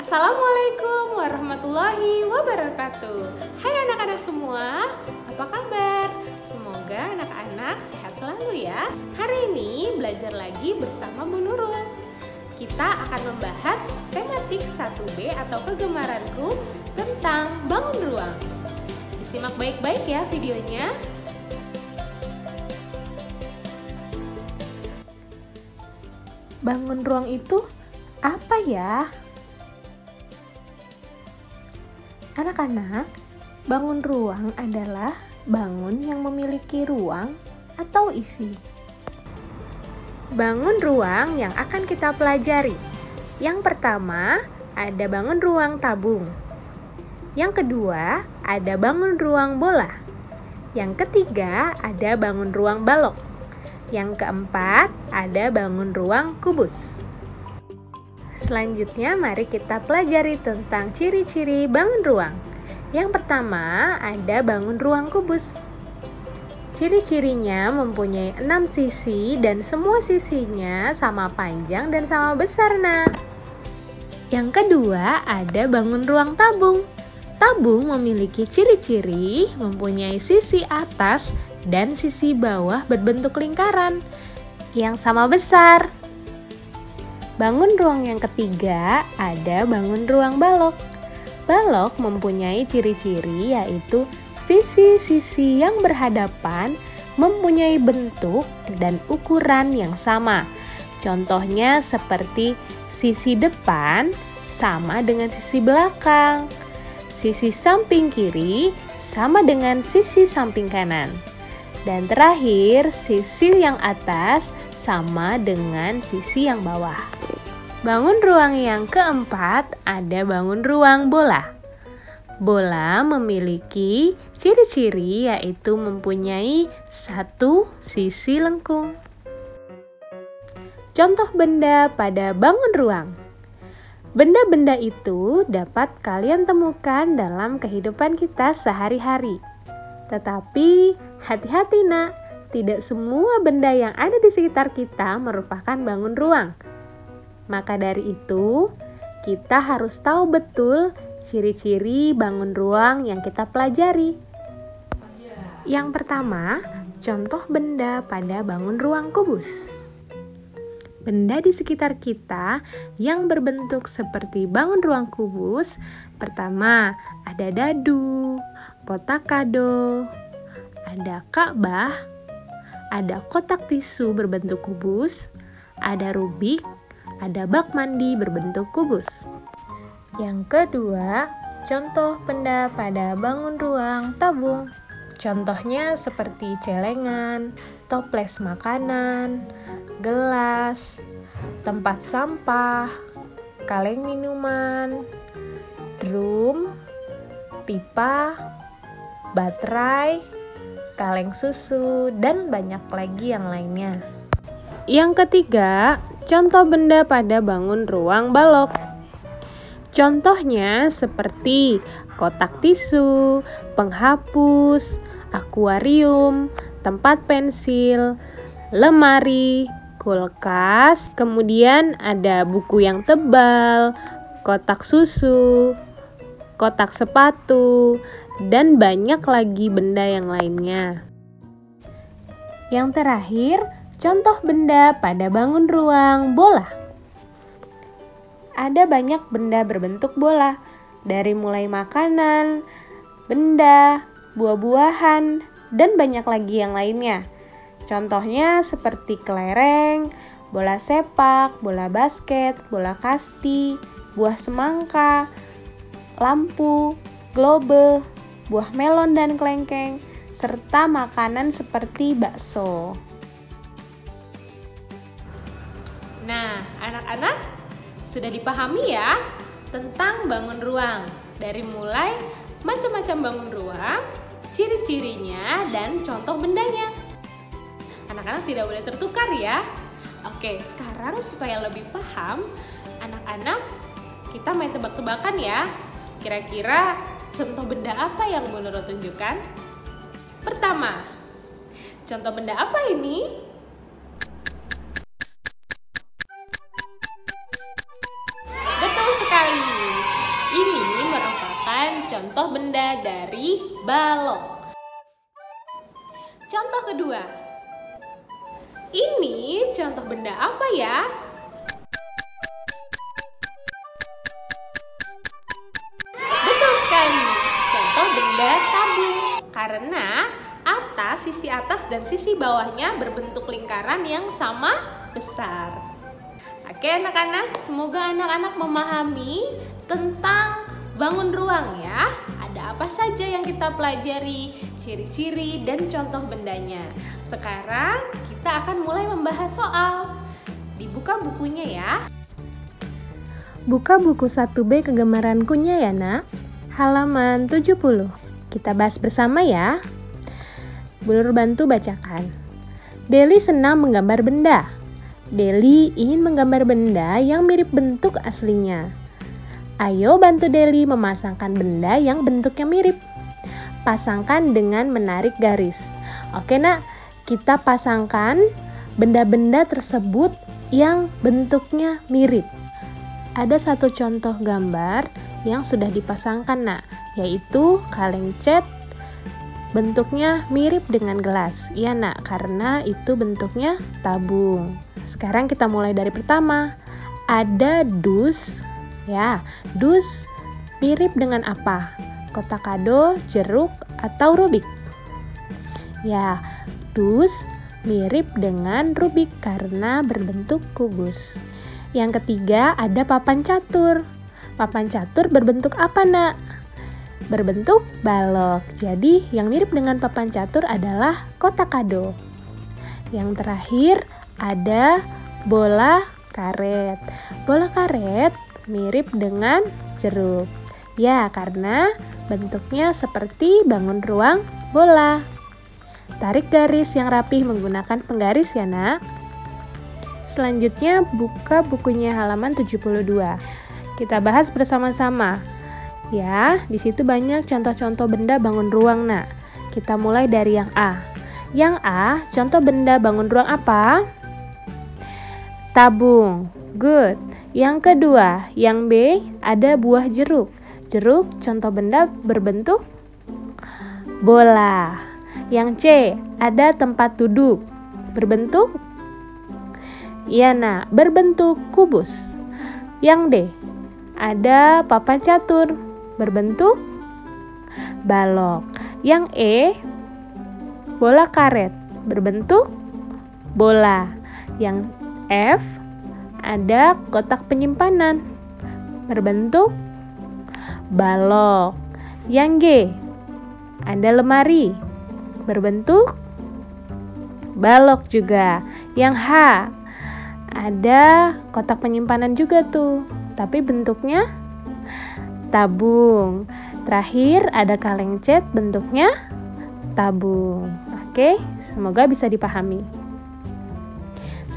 Assalamualaikum warahmatullahi wabarakatuh. Hai anak-anak semua, apa kabar? Semoga anak-anak sehat selalu ya. Hari ini belajar lagi bersama Bu Nurul. Kita akan membahas tematik 1B atau kegemaranku tentang bangun ruang. Disimak baik-baik ya videonya. Bangun ruang itu apa ya? Anak-anak, bangun ruang adalah bangun yang memiliki ruang atau isi. Bangun ruang yang akan kita pelajari. Yang pertama, ada bangun ruang tabung. Yang kedua, ada bangun ruang bola. Yang ketiga, ada bangun ruang balok. Yang keempat, ada bangun ruang kubus. Selanjutnya mari kita pelajari tentang ciri-ciri bangun ruang. Yang pertama ada bangun ruang kubus. Ciri-cirinya mempunyai 6 sisi dan semua sisinya sama panjang dan sama besar. Yang kedua ada bangun ruang tabung. Tabung memiliki ciri-ciri mempunyai sisi atas dan sisi bawah berbentuk lingkaran yang sama besar. Bangun ruang yang ketiga ada bangun ruang balok. Balok mempunyai ciri-ciri yaitu sisi-sisi yang berhadapan mempunyai bentuk dan ukuran yang sama. Contohnya seperti sisi depan sama dengan sisi belakang. Sisi samping kiri sama dengan sisi samping kanan. Dan terakhir, sisi yang atas sama dengan sisi yang bawah. Bangun ruang yang keempat ada bangun ruang bola. Bola memiliki ciri-ciri yaitu mempunyai satu sisi lengkung. Contoh benda pada bangun ruang. Benda-benda itu dapat kalian temukan dalam kehidupan kita sehari-hari. Tetapi hati-hati nak, tidak semua benda yang ada di sekitar kita merupakan bangun ruang. Maka dari itu, kita harus tahu betul ciri-ciri bangun ruang yang kita pelajari. Yang pertama, contoh benda pada bangun ruang kubus. Benda di sekitar kita yang berbentuk seperti bangun ruang kubus, pertama ada dadu, kotak kado, ada Ka'bah, ada kotak tisu berbentuk kubus, ada Rubik, ada bak mandi berbentuk kubus. Yang kedua, contoh benda pada bangun ruang tabung. Contohnya seperti celengan, toples makanan, gelas, tempat sampah, kaleng minuman, drum, pipa, baterai, kaleng susu, dan banyak lagi yang lainnya. Yang ketiga, contoh benda pada bangun ruang balok. Contohnya seperti kotak tisu, penghapus, akuarium, tempat pensil, lemari, kulkas, kemudian ada buku yang tebal, kotak susu, kotak sepatu, dan banyak lagi benda yang lainnya. Yang terakhir, contoh benda pada bangun ruang bola. Ada banyak benda berbentuk bola, dari mulai makanan, benda, buah-buahan, dan banyak lagi yang lainnya. Contohnya seperti kelereng, bola sepak, bola basket, bola kasti, buah semangka, lampu, globe, buah melon dan kelengkeng, serta makanan seperti bakso. Nah, anak-anak sudah dipahami ya tentang bangun ruang. Dari mulai macam-macam bangun ruang, ciri-cirinya, dan contoh bendanya. Anak-anak tidak boleh tertukar ya. Oke, sekarang supaya lebih paham, anak-anak kita main tebak-tebakan ya. Kira-kira contoh benda apa yang Bu Nurul tunjukkan? Pertama, contoh benda apa ini? Betul sekali, contoh benda dari balok. Contoh kedua. Ini contoh benda apa ya? Betul sekali, contoh benda tabung. Karena sisi atas dan sisi bawahnya berbentuk lingkaran yang sama besar. Oke anak-anak, semoga anak-anak memahami tentang bangun ruang ya. Ada apa saja yang kita pelajari, ciri-ciri dan contoh bendanya. Sekarang kita akan mulai membahas soal. Dibuka bukunya ya. Buka buku 1B kegemarankunya ya nak. Halaman 70. Kita bahas bersama ya. Bu Nur bantu bacakan. Deli senang menggambar benda. Deli ingin menggambar benda yang mirip bentuk aslinya. Ayo bantu Deli memasangkan benda yang bentuknya mirip. Pasangkan dengan menarik garis. Oke nak, kita pasangkan benda-benda tersebut yang bentuknya mirip. Ada satu contoh gambar yang sudah dipasangkan nak, yaitu kaleng cat. Bentuknya mirip dengan gelas. Iya nak, karena itu bentuknya tabung. Sekarang kita mulai dari pertama. Ada dus. Ya, dus mirip dengan apa? Kotak kado, jeruk, atau rubik? Ya, dus mirip dengan rubik karena berbentuk kubus. Yang ketiga ada papan catur. Papan catur berbentuk apa nak? Berbentuk balok. Jadi yang mirip dengan papan catur adalah kotak kado. Yang terakhir ada bola karet. Bola karet mirip dengan jeruk. Ya, karena bentuknya seperti bangun ruang bola. Tarik garis yang rapih menggunakan penggaris ya nak. Selanjutnya buka bukunya halaman 72. Kita bahas bersama-sama. Ya, di situ banyak contoh-contoh benda bangun ruang nak. Kita mulai dari yang A. Yang A, contoh benda bangun ruang apa? Tabung. Good. Yang kedua, yang B, ada buah jeruk. Jeruk, contoh benda berbentuk bola. Yang C, ada tempat duduk. Berbentuk? Iya nak, berbentuk kubus. Yang D, ada papan catur. Berbentuk balok. Yang E, bola karet. Berbentuk bola. Yang F, ada kotak penyimpanan. Berbentuk balok. Yang G, ada lemari. Berbentuk balok juga. Yang H, ada kotak penyimpanan juga tuh, tapi bentuknya tabung. Terakhir ada kaleng cat, bentuknya tabung. Oke, semoga bisa dipahami.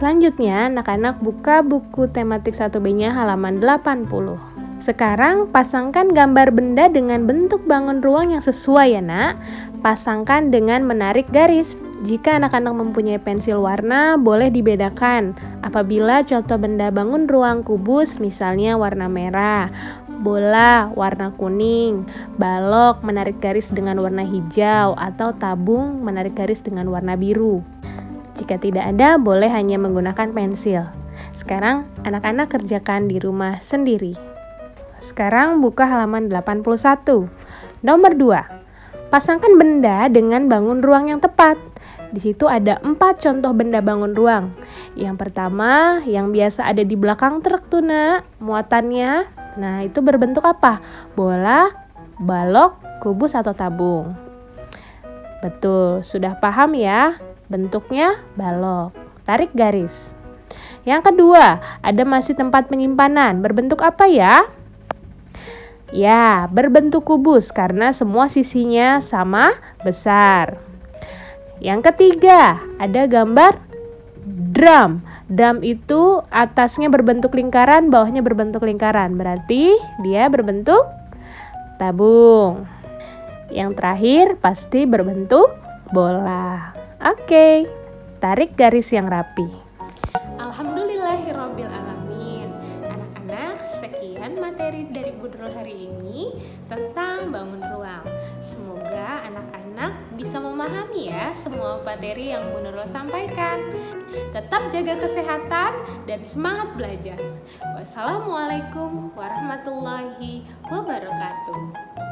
Selanjutnya anak-anak buka buku tematik 1B-nya halaman 80. Sekarang pasangkan gambar benda dengan bentuk bangun ruang yang sesuai ya nak. Pasangkan dengan menarik garis. Jika anak-anak mempunyai pensil warna, boleh dibedakan. Apabila contoh benda bangun ruang kubus misalnya warna merah, bola warna kuning, balok menarik garis dengan warna hijau, atau tabung menarik garis dengan warna biru. Jika tidak ada, boleh hanya menggunakan pensil. Sekarang anak-anak kerjakan di rumah sendiri. Sekarang buka halaman 81. Nomor 2. Pasangkan benda dengan bangun ruang yang tepat. Di situ ada 4 contoh benda bangun ruang. Yang pertama, yang biasa ada di belakang truk tuh nak, muatannya. Nah, itu berbentuk apa? Bola, balok, kubus, atau tabung. Betul, sudah paham ya? Bentuknya balok. Tarik garis. Yang kedua, ada masih tempat penyimpanan. Berbentuk apa ya? Ya, berbentuk kubus karena semua sisinya sama besar. Yang ketiga, ada gambar drum. Drum itu atasnya berbentuk lingkaran, bawahnya berbentuk lingkaran. Berarti dia berbentuk tabung. Yang terakhir pasti berbentuk bola. Oke, tarik garis yang rapi. Alhamdulillahirrabbilalamin. Anak-anak, sekian materi dari Bu Nurul hari ini tentang bangun ruang. memahami ya semua materi yang Bu Nurul sampaikan. Tetap jaga kesehatan dan semangat belajar. Wassalamualaikum warahmatullahi wabarakatuh.